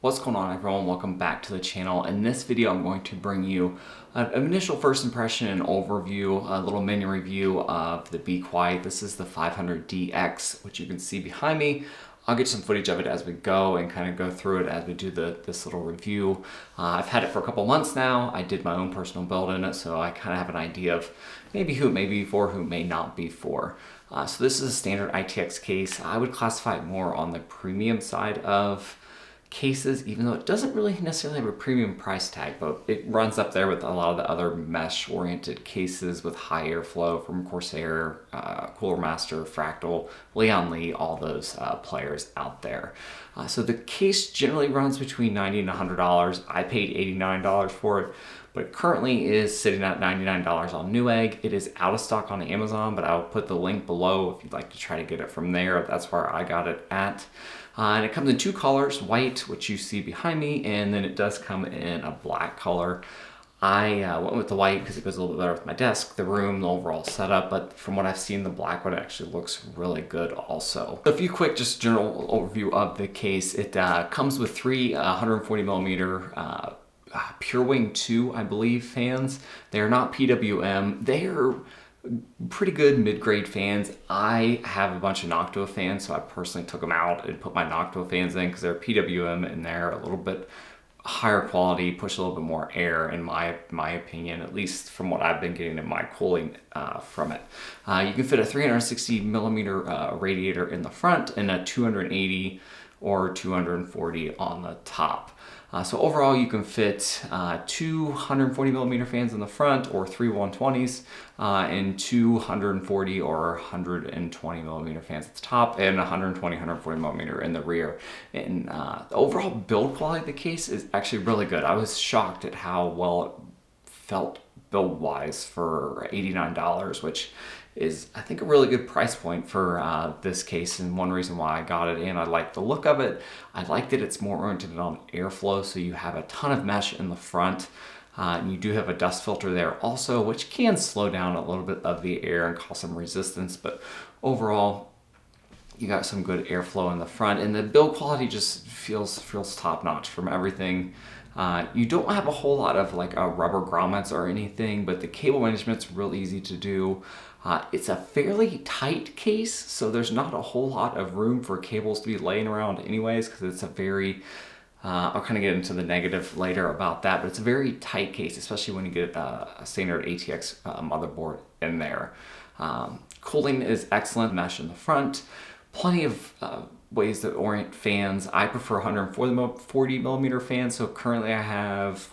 What's going on, everyone? Welcome back to the channel. In this video, I'm going to bring you an initial first impression and overview, a little mini review of the Be Quiet. This is the 500DX, which you can see behind me. I'll get some footage of it as we go and kind of go through it as we do this little review. I've had it for a couple months now. I did my own personal build in it, so I kind of have an idea of maybe who it may be for, who it may not be for. So this is a standard ITX case. I would classify it more on the premium side of cases, even though it doesn't really necessarily have a premium price tag, but it runs up there with a lot of the other mesh oriented cases with high airflow from Corsair, Cooler Master, Fractal, Leon Lee, all those players out there. So the case generally runs between $90 and $100. I paid $89 for it, but currently is sitting at $99 on Newegg. It is out of stock on Amazon, but I'll put the link below if you'd like to try to get it from there. That's where I got it at. And it comes in two colors, white, which you see behind me, and then it does come in a black color. I went with the white because it goes a little bit better with my desk, the room, the overall setup, but from what I've seen, the black one actually looks really good also. So a few quick, just general overview of the case. It comes with three 140 millimeter Pure Wing 2, I believe, fans. They are not PWM. They are pretty good mid-grade fans. I have a bunch of Noctua fans, so I personally took them out and put my Noctua fans in because they're PWM and they're a little bit higher quality, push a little bit more air in my opinion, at least from what I've been getting in my cooling from it. You can fit a 360 millimeter radiator in the front and a 280 or 240 on the top. So overall, you can fit 240 millimeter fans in the front, or three 120s, and 240 or 120 millimeter fans at the top, and 120, 140 millimeter in the rear. And the overall build quality of the case is actually really good. I was shocked at how well it felt build-wise for $89, which is, I think, a really good price point for this case, and one reason why I got it. And I like the look of it. I like that it's more oriented on airflow, so you have a ton of mesh in the front, and you do have a dust filter there also, which can slow down a little bit of the air and cause some resistance, but overall you got some good airflow in the front, and the build quality just feels top-notch from everything. You don't have a whole lot of like rubber grommets or anything, but the cable management's real easy to do. It's a fairly tight case, so there's not a whole lot of room for cables to be laying around anyways, because it's a very, I'll kind of get into the negative later about that, but it's a very tight case, especially when you get a standard ATX motherboard in there. Cooling is excellent, mesh in the front, plenty of ways to orient fans. I prefer 140 millimeter fans, so currently I have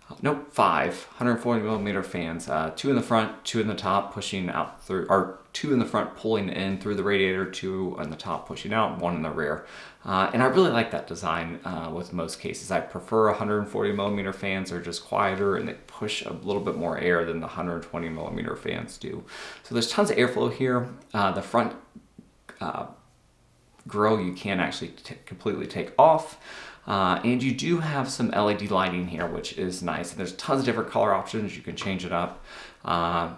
5 140 millimeter fans, two in the front, two in the top, pushing out through, or two in the front pulling in through the radiator, two in the top pushing out, one in the rear. And I really like that design with most cases. I prefer 140 millimeter fans. They're just quieter and they push a little bit more air than the 120 millimeter fans do. So there's tons of airflow here. The front grill you can actually completely take off. And you do have some LED lighting here, which is nice. And there's tons of different color options. You can change it up. I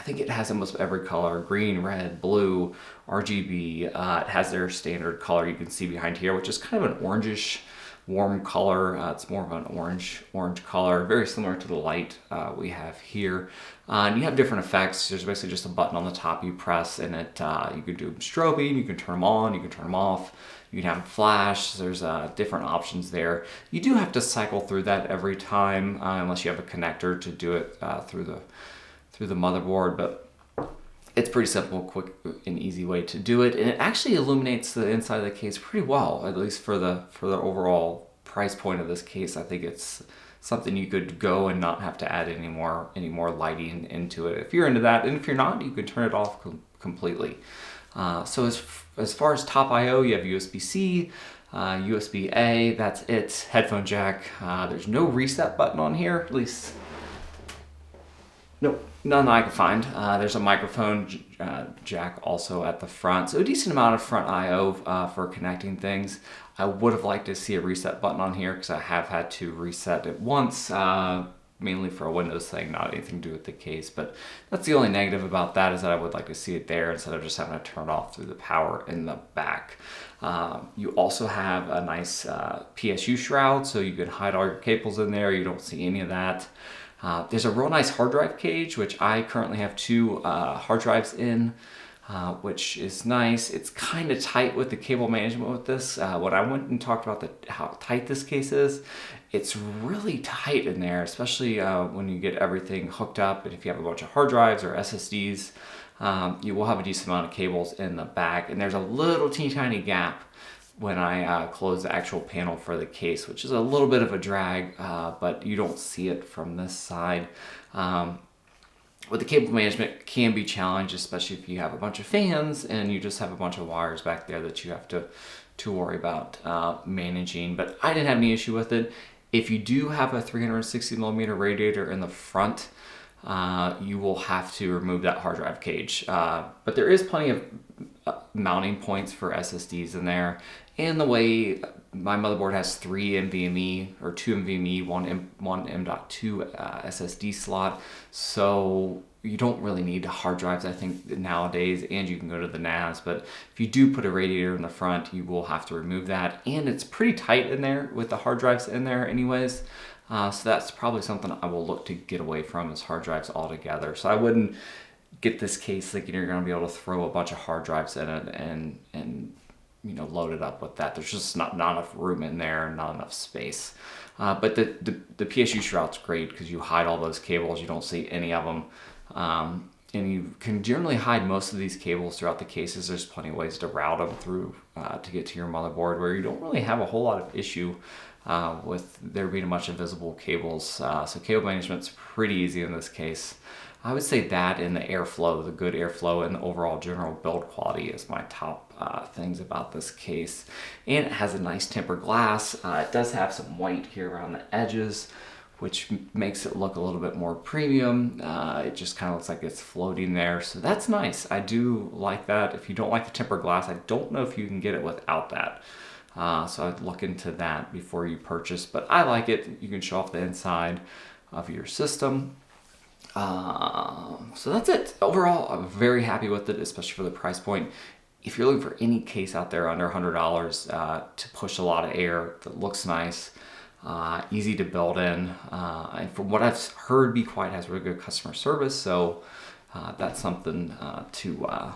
think it has almost every color: green, red, blue, RGB. It has their standard color you can see behind here, which is kind of an orangish warm color. It's more of an orange color, very similar to the light we have here. And you have different effects. There's basically just a button on the top you press, and it you can do strobing, you can turn them on, you can turn them off. You can have a flash. There's different options there. You do have to cycle through that every time, unless you have a connector to do it through the motherboard. But it's pretty simple, quick, and easy way to do it, and it actually illuminates the inside of the case pretty well, at least for the overall price point of this case. I think it's something you could go and not have to add any more lighting into it if you're into that, and if you're not, you can turn it off completely. So as far as top I/O, you have USB-C, USB-A, that's it. Headphone jack. There's no reset button on here, at least nope, none that I can find. There's a microphone jack also at the front, so a decent amount of front I/O for connecting things. I would have liked to see a reset button on here because I have had to reset it once mainly for a Windows thing, not anything to do with the case. But that's the only negative about that, is that I would like to see it there instead of just having to turn it off through the power in the back. You also have a nice PSU shroud, so you can hide all your cables in there. You don't see any of that. There's a real nice hard drive cage, which I currently have 2 hard drives in, which is nice. It's kind of tight with the cable management with this. When I went and talked about how tight this case is, it's really tight in there, especially when you get everything hooked up. And if you have a bunch of hard drives or SSDs, you will have a decent amount of cables in the back. And there's a little teeny tiny gap when I close the actual panel for the case, which is a little bit of a drag, but you don't see it from this side. With the cable management can be challenged, especially if you have a bunch of fans and you just have a bunch of wires back there that you have to worry about managing. But I didn't have any issue with it. If you do have a 360 millimeter radiator in the front, you will have to remove that hard drive cage. But there is plenty of mounting points for SSDs in there. And the way my motherboard has 3 NVMe or 2 NVMe, one M.2 SSD slot, so you don't really need hard drives, I think, nowadays, and you can go to the NAS. But if you do put a radiator in the front, you will have to remove that, and it's pretty tight in there with the hard drives in there anyways. So that's probably something I will look to get away from, is hard drives altogether. So I wouldn't get this case thinking you're going to be able to throw a bunch of hard drives in it and load it up with that. There's just not enough room in there, not enough space. But the PSU shroud's great because you hide all those cables. You don't see any of them. And you can generally hide most of these cables throughout the cases. There's plenty of ways to route them through to get to your motherboard, where you don't really have a whole lot of issue with there being a bunch of visible cables. So cable management's pretty easy in this case. I would say that, and the airflow, the good airflow, and the overall general build quality is my top things about this case. And it has a nice tempered glass. It does have some white here around the edges, which makes it look a little bit more premium. It just kind of looks like it's floating there, so that's nice. I do like that. If you don't like the tempered glass, I don't know if you can get it without that. So I'd look into that before you purchase, but I like it. You can show off the inside of your system. So that's it. Overall, I'm very happy with it, especially for the price point. If you're looking for any case out there under $100 to push a lot of air, that looks nice, easy to build in, and from what I've heard, Be Quiet has really good customer service, so that's something to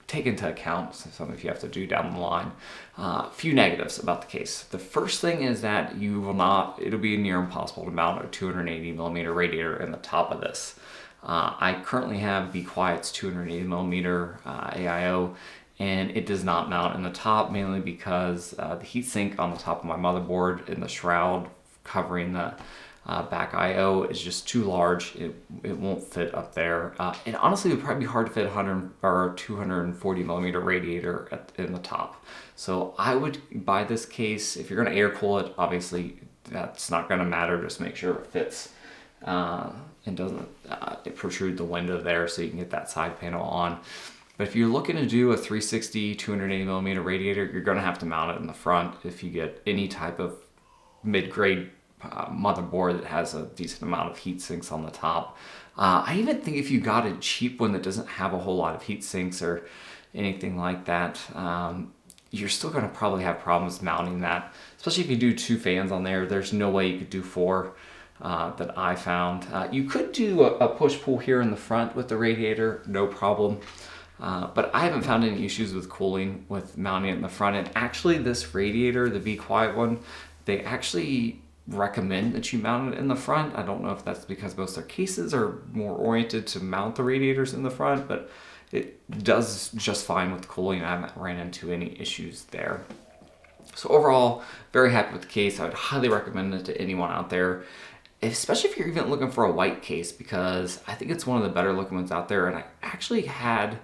take into account, something you have to do down the line. A few negatives about the case. The first thing is that it'll be near impossible to mount a 280 millimeter radiator in the top of this. I currently have Be Quiet's 280 millimeter AIO, and it does not mount in the top, mainly because the heatsink on the top of my motherboard and the shroud covering the back IO is just too large. It won't fit up there. And honestly, it would probably be hard to fit 100 or 240 millimeter radiator in the top. So I would buy this case. If you're going to air cool it, obviously that's not going to matter. Just make sure it fits and doesn't protrude the window there, so you can get that side panel on. But if you're looking to do a 360 280 millimeter radiator, you're going to have to mount it in the front if you get any type of mid-grade motherboard that has a decent amount of heat sinks on the top. I even think if you got a cheap one that doesn't have a whole lot of heat sinks or anything like that, you're still going to probably have problems mounting that, especially if you do 2 fans on there. There's no way you could do 4 that I found. You could do a push-pull here in the front with the radiator, no problem. But I haven't found any issues with cooling with mounting it in the front. And actually this radiator, the Be Quiet one, they actually recommend that you mount it in the front. I don't know if that's because most of their cases are more oriented to mount the radiators in the front, but it does just fine with cooling. I haven't ran into any issues there. So overall, very happy with the case. I would highly recommend it to anyone out there, especially if you're even looking for a white case, because I think it's one of the better looking ones out there. And I actually had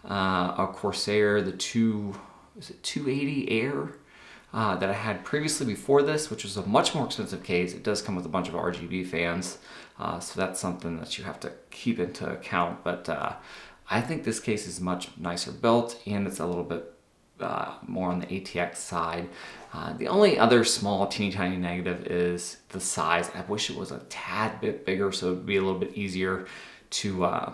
a Corsair, the 280 Air, that I had previously before this, which was a much more expensive case. It does come with a bunch of RGB fans, so that's something that you have to keep into account. But I think this case is much nicer built, and it's a little bit more on the ATX side. The only other small teeny tiny negative is the size. I wish it was a tad bit bigger so it would be a little bit easier to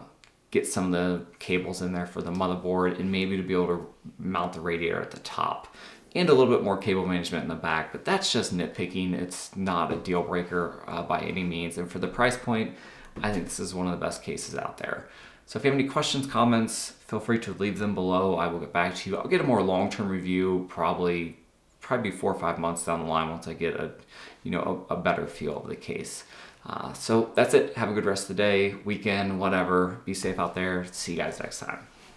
get some of the cables in there for the motherboard, and maybe to be able to mount the radiator at the top, and a little bit more cable management in the back. But that's just nitpicking. It's not a deal breaker by any means. And for the price point, I think this is one of the best cases out there. So if you have any questions, comments, feel free to leave them below. I will get back to you. I'll get a more long-term review probably 4 or 5 months down the line once I get a better feel of the case. So that's it. Have a good rest of the day, weekend, whatever. Be safe out there. See you guys next time.